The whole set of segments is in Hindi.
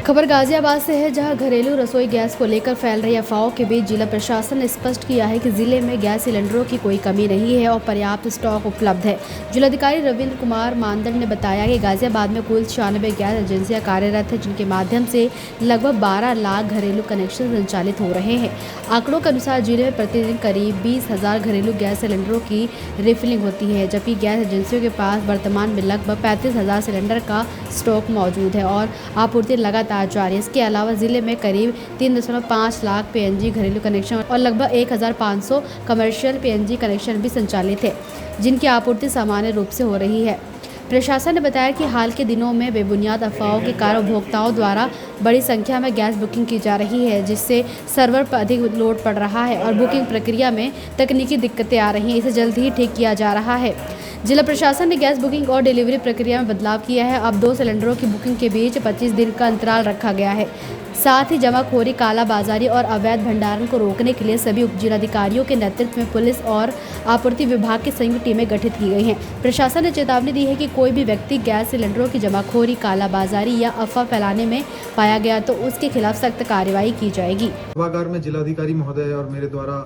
खबर गाजियाबाद से है, जहां घरेलू रसोई गैस को लेकर फैल रही अफवाहों के बीच जिला प्रशासन ने स्पष्ट किया है कि जिले में गैस सिलेंडरों की कोई कमी नहीं है और पर्याप्त स्टॉक उपलब्ध है। जिलाधिकारी रविंद्र कुमार मानदंड ने बताया कि गाजियाबाद में कुल 96 गैस एजेंसियां कार्यरत हैं, जिनके माध्यम से लगभग 12 लाख घरेलू कनेक्शन संचालित हो रहे हैं। आंकड़ों के अनुसार जिले में प्रतिदिन करीब 20,000 घरेलू गैस सिलेंडरों की रिफिलिंग होती है, जबकि गैस एजेंसियों के पास वर्तमान में लगभग 35,000 सिलेंडर का स्टॉक मौजूद है और आपूर्ति लगातार जारी है। इसके अलावा जिले में करीब 3.5 लाख पीएनजी घरेलू कनेक्शन और लगभग 1,500 कमर्शियल पीएनजी कनेक्शन भी संचालित है, जिनकी आपूर्ति सामान्य रूप से हो रही है। प्रशासन ने बताया कि हाल के दिनों में बेबुनियाद अफवाहों के कारण उपभोक्ताओं द्वारा बड़ी संख्या में गैस बुकिंग की जा रही है, जिससे सर्वर पर अधिक लोड पड़ रहा है और बुकिंग प्रक्रिया में तकनीकी दिक्कतें आ रही हैं। इसे जल्द ही ठीक किया जा रहा है। जिला प्रशासन ने गैस बुकिंग और डिलीवरी प्रक्रिया में बदलाव किया है। अब 2 सिलेंडरों की बुकिंग के बीच 25 दिन का अंतराल रखा गया है। साथ ही जमाखोरी, कालाबाजारी और अवैध भंडारण को रोकने के लिए सभी उपजिलाधिकारियों के नेतृत्व में पुलिस और आपूर्ति विभाग की संयुक्त टीमें गठित की गई हैं। प्रशासन ने चेतावनी दी है कि कोई भी व्यक्ति गैस सिलेंडरों की जमाखोरी, कालाबाजारी या अफवाह फैलाने में पाया गया तो उसके खिलाफ सख्त कार्रवाई की जाएगी। सभागार में जिलाधिकारी महोदय और मेरे द्वारा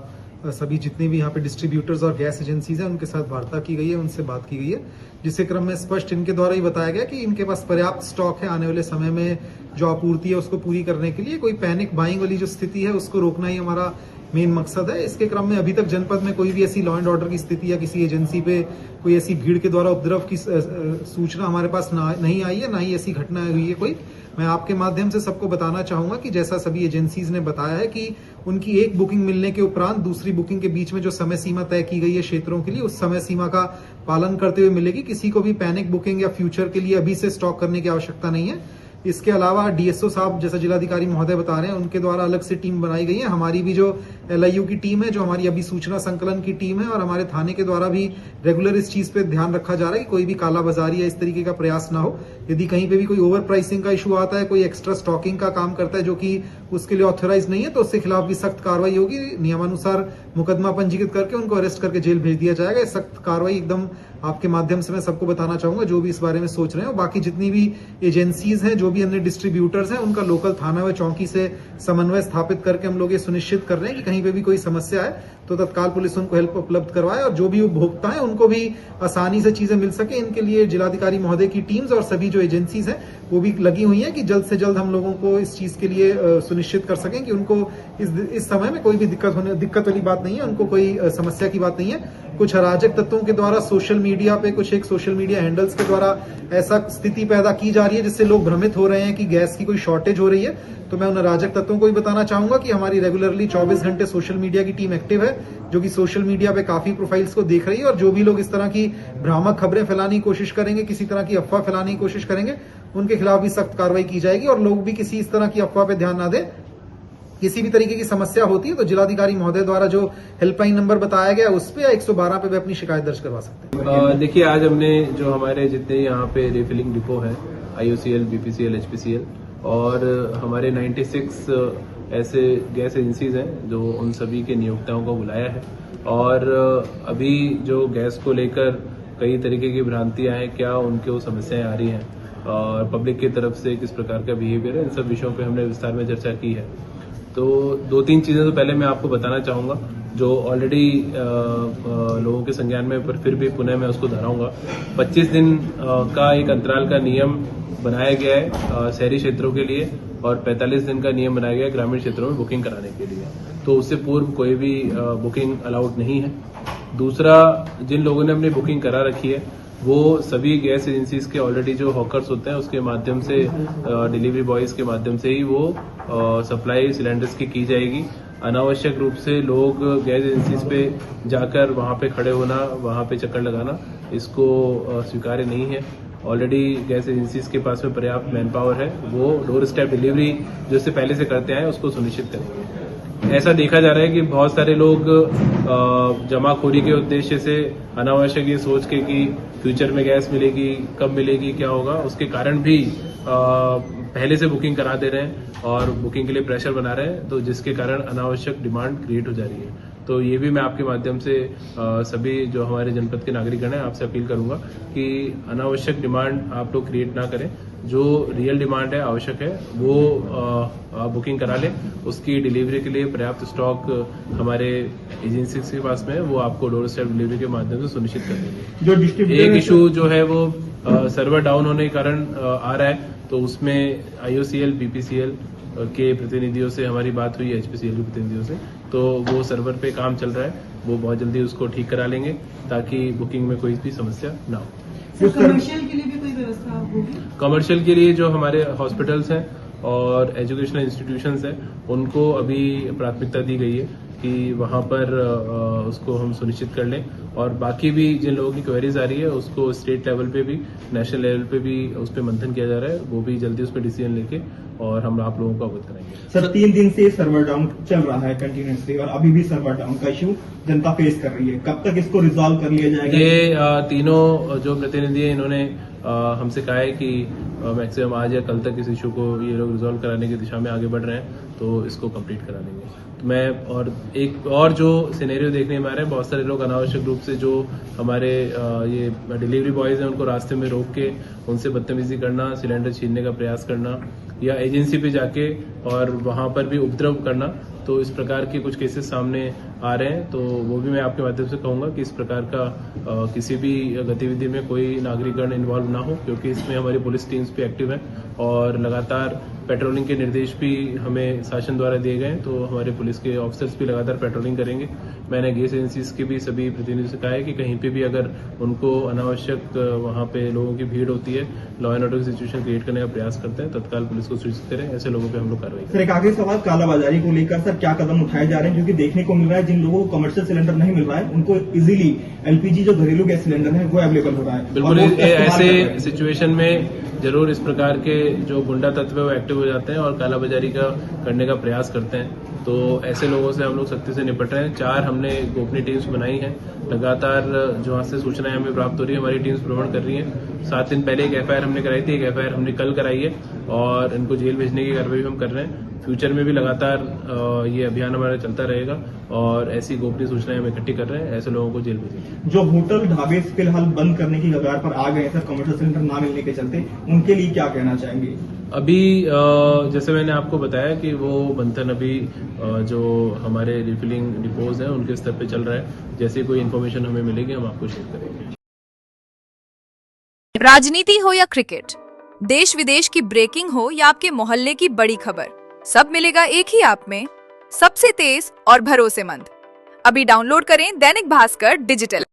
सभी जितने भी यहाँ पे डिस्ट्रीब्यूटर्स और गैस एजेंसीज हैं उनके साथ वार्ता की गई है, उनसे बात की गई है, जिसके क्रम में स्पष्ट इनके द्वारा ही बताया गया कि इनके पास पर्याप्त स्टॉक है। आने वाले समय में जो आपूर्ति है उसको पूरी करने के लिए कोई पैनिक बाइंग वाली जो स्थिति है उसको रोकना ही हमारा मेन मकसद है। इसके क्रम में अभी तक जनपद में कोई भी ऐसी लॉ एंड ऑर्डर की स्थिति या किसी एजेंसी पे कोई ऐसी भीड़ के द्वारा उपद्रव की सूचना हमारे पास नहीं आई है, ना ही ऐसी घटना हुई है कोई। मैं आपके माध्यम से सबको बताना चाहूंगा कि जैसा सभी एजेंसीज ने बताया है कि उनकी एक बुकिंग मिलने के उपरांत दूसरी बुकिंग के बीच में जो समय सीमा तय की गई है क्षेत्रों के लिए, उस समय सीमा का पालन करते हुए मिलेगी। किसी को भी पैनिक बुकिंग या फ्यूचर के लिए अभी से स्टॉक करने की आवश्यकता नहीं है। इसके अलावा डीएसओ साहब, जैसा जिलाधिकारी महोदय बता रहे हैं, उनके द्वारा अलग से टीम बनाई गई है। हमारी भी जो एलआईयू की टीम है, जो हमारी अभी सूचना संकलन की टीम है, और हमारे थाने के द्वारा भी रेगुलर इस चीज पे ध्यान रखा जा रहा है कि कोई भी कालाबाजारी या इस तरीके का प्रयास ना हो। यदि कहीं पे भी कोई ओवर प्राइसिंग का इशू आता है, कोई एक्स्ट्रा स्टॉकिंग का काम करता है जो कि उसके लिए ऑथोराइज नहीं है, तो उसके खिलाफ भी सख्त कार्रवाई होगी। नियमानुसार मुकदमा पंजीकृत करके उनको अरेस्ट करके जेल भेज दिया जाएगा। सख्त कार्रवाई एकदम आपके माध्यम से मैं सबको बताना चाहूंगा जो भी इस बारे में सोच रहे हैं। बाकी जितनी भी एजेंसीज हैं, जो भी अन्य डिस्ट्रीब्यूटर्स हैं, उनका लोकल थाना व चौकी से समन्वय स्थापित करके हम लोग ये सुनिश्चित कर रहे हैं कि कहीं पे भी कोई समस्या है तो तत्काल पुलिस उनको हेल्प उपलब्ध करवाए और जो भी उपभोक्ता है उनको भी आसानी से चीजें मिल सके। इनके लिए जिलाधिकारी महोदय की टीम्स और सभी जो एजेंसीज हैं वो भी लगी हुई हैं कि जल्द से जल्द हम लोगों को इस चीज के लिए सुनिश्चित कर सकें कि उनको इस समय में कोई भी दिक्कत वाली बात नहीं है, उनको कोई समस्या की बात नहीं है। कुछ अराजक तत्वों के द्वारा सोशल मीडिया पे एक सोशल मीडिया हैंडल्स के द्वारा ऐसा स्थिति पैदा की जा रही है जिससे लोग भ्रमित हो रहे हैं कि गैस की कोई शॉर्टेज हो रही है। तो मैं उन अराजक तत्वों को भी बताना चाहूंगा कि हमारी रेगुलरली 24 घंटे सोशल मीडिया की टीम एक्टिव है, जो कि सोशल मीडिया पे काफी प्रोफाइल्स को देख रही है, और जो भी लोग इस तरह की भ्रामक खबरें फैलाने की कोशिश करेंगे, किसी तरह की अफवाह फैलाने की कोशिश करेंगे, उनके खिलाफ भी सख्त कार्रवाई की जाएगी। और लोग भी किसी इस तरह की अफवाह पे ध्यान ना दें। किसी भी तरीके की समस्या होती है तो जिलाधिकारी महोदय द्वारा जो हेल्पलाइन नंबर बताया गया उस पे या 112 पे भी अपनी शिकायत दर्ज करवा सकते हैं। देखिए, आज हमने जो हमारे जितने यहाँ पे रिफिलिंग डिपो है, IOCL, BPCL, HPCL, और हमारे 96 ऐसे गैस एजेंसीज हैं जो उन सभी के नियोक्ताओं को बुलाया है। और अभी जो गैस को लेकर कई तरीके की भ्रांतियां हैं, क्या उनके वो समस्याएं आ रही हैं और पब्लिक की तरफ से किस प्रकार का बिहेवियर है, इन सब विषयों पे हमने विस्तार में चर्चा की है। तो 2-3 चीजें तो पहले मैं आपको बताना चाहूंगा जो ऑलरेडी लोगों के संज्ञान में, पर फिर भी पुनः मैं उसको दोहराऊंगा। 25 दिन का एक अंतराल का नियम बनाया गया है शहरी क्षेत्रों के लिए, और 45 दिन का नियम बनाया गया है ग्रामीण क्षेत्रों में बुकिंग कराने के लिए। तो उससे पूर्व कोई भी बुकिंग अलाउड नहीं है। दूसरा, जिन लोगों ने अपनी बुकिंग करा रखी है वो सभी गैस एजेंसीज के ऑलरेडी जो हॉकर्स होते हैं उसके माध्यम से, डिलीवरी बॉयज के माध्यम से ही वो सप्लाई सिलेंडर्स की जाएगी। अनावश्यक रूप से लोग गैस एजेंसीज पे जाकर वहां पे खड़े होना, वहां पे चक्कर लगाना, इसको स्वीकार्य नहीं है। ऑलरेडी गैस एजेंसीज के पास में पर्याप्त मैन पावर है, वो डोर स्टेप डिलीवरी जो इससे पहले से करते आए उसको सुनिश्चित करेंगे। ऐसा देखा जा रहा है कि बहुत सारे लोग जमाखोरी के उद्देश्य से अनावश्यक ये सोच के कि फ्यूचर में गैस मिलेगी, कब मिलेगी, क्या होगा, उसके कारण भी पहले से बुकिंग करा दे रहे हैं और बुकिंग के लिए प्रेशर बना रहे हैं, तो जिसके कारण अनावश्यक डिमांड क्रिएट हो जा रही है। तो ये भी मैं आपके माध्यम से सभी जो हमारे जनपद के नागरिकगण हैं आपसे अपील करूंगा कि अनावश्यक डिमांड आप लोग क्रिएट ना करें। जो रियल डिमांड है, आवश्यक है, वो आप बुकिंग करा लें। उसकी डिलीवरी के लिए पर्याप्त स्टॉक हमारे एजेंसी के पास में है, वो आपको डोर स्टेप डिलीवरी के माध्यम से सुनिश्चित कर देंगे। जो डिस्ट्रीब्यूटर एक इशू जो है वो सर्वर डाउन होने के कारण आ रहा है, तो उसमें IOCL BPCL के प्रतिनिधियों से हमारी बात हुई, HPCL के प्रतिनिधियों से, तो वो सर्वर पे काम चल रहा है, वो बहुत जल्दी उसको ठीक करा लेंगे ताकि बुकिंग में कोई भी समस्या ना हो। कमर्शियल के लिए भी कोई व्यवस्था होगी? कमर्शियल के लिए जो हमारे हॉस्पिटल्स हैं और एजुकेशनल इंस्टीट्यूशंस हैं, उनको अभी प्राथमिकता दी गई है कि वहां पर उसको हम सुनिश्चित कर लें, और बाकी भी जिन लोगों की क्वेरीज आ रही है उसको स्टेट लेवल पे भी, नेशनल लेवल पे भी उस पर मंथन किया जा रहा है, वो भी जल्दी उस पर डिसीजन लेके और हम आप लोगों को अवगत कराएंगे। सर 3 दिन से सर्वर डाउन चल रहा है कंटिन्यूसली, और अभी भी सर्वर डाउन का इशू जनता फेस कर रही है, कब तक इसको रिजॉल्व कर लिया जाएगा? ये तीनों जो प्रतिनिधि हैं, इन्होंने हमसे कहा है कि मैक्सिमम आज या कल तक इस इशू को ये लोग रिजॉल्व कराने की दिशा में आगे बढ़ रहे हैं, तो इसको कंप्लीट करा लेंगे। तो मैं और एक और जो सिनेरियो देखने में आ रहा है, बहुत सारे लोग अनावश्यक रूप से जो हमारे ये डिलीवरी बॉयज हैं उनको रास्ते में रोक के उनसे बदतमीजी करना, सिलेंडर छीनने का प्रयास करना, या एजेंसी पे जाके और वहां पर भी उपद्रव करना, तो इस प्रकार के कुछ केसेस सामने आ रहे हैं। तो वो भी मैं आपके माध्यम से कहूंगा कि इस प्रकार का किसी भी गतिविधि में कोई नागरिकगण इन्वॉल्व ना हो, क्योंकि इसमें हमारी पुलिस टीम्स भी एक्टिव हैं और लगातार पेट्रोलिंग के निर्देश भी हमें शासन द्वारा दिए गए हैं, तो हमारे पुलिस के ऑफिसर्स भी लगातार पेट्रोलिंग करेंगे। मैंने गैस एजेंसीज के भी सभी प्रतिनिधियों से कहा है कि कहीं पे भी अगर उनको अनावश्यक वहां पे लोगों की भीड़ होती है, लॉ एंड ऑर्डर की सिचुएशन क्रिएट करने का प्रयास करते हैं, तत्काल पुलिस को सूचित करें, ऐसे लोगों पे हम लोग कार्रवाई करें। सर एक आखिरी सवाल, कालाबाजारी को लेकर सर क्या कदम उठाए जा रहे हैं? क्योंकि देखने को मिल रहा है जिन लोगों को कमर्शियल सिलेंडर नहीं मिल रहा है उनको इजीली LPG जो घरेलू गैस सिलेंडर है वो अवेलेबल हो रहा है। बिल्कुल, ऐसे सिचुएशन में जरूर इस प्रकार के जो गुंडा तत्व है वो एक्टिव हो जाते हैं और कालाबाजारी का करने का प्रयास करते हैं, तो ऐसे लोगों से हम लोग सख्ती से निपट रहे हैं। 4 हमने गोपनीय टीम्स बनाई हैं, लगातार जहां से सूचनाएं हमें प्राप्त हो रही है हमारी टीम्स भ्रमण कर रही हैं। 7 दिन पहले एक FIR हमने कराई थी, एक FIR हमने कल कराई है और इनको जेल भेजने की कार्रवाई हम कर रहे हैं। फ्यूचर में भी लगातार ये अभियान हमारा चलता रहेगा और ऐसी गोपनीय सूचनाएं हम इकट्ठी कर रहे हैं, ऐसे लोगों को जेल भेजेंगे। जो होटल ढाबे फिलहाल बंद करने की कगार पर आ गए हैं सर कमर्शियल सिलेंडर ना मिलने के चलते, उनके लिए क्या कहना चाहेंगे? अभी जैसे मैंने आपको बताया कि वो मंथन अभी जो हमारे रिफिलिंग डिपोज हैं उनके स्तर पे चल रहा है। जैसे कोई इन्फॉर्मेशन हमें मिलेगी हम आपको शेयर करेंगे। राजनीति हो या क्रिकेट, देश विदेश की ब्रेकिंग हो या आपके मोहल्ले की बड़ी खबर, सब मिलेगा एक ही ऐप में, सबसे तेज और भरोसेमंद। अभी डाउनलोड करें दैनिक भास्कर डिजिटल।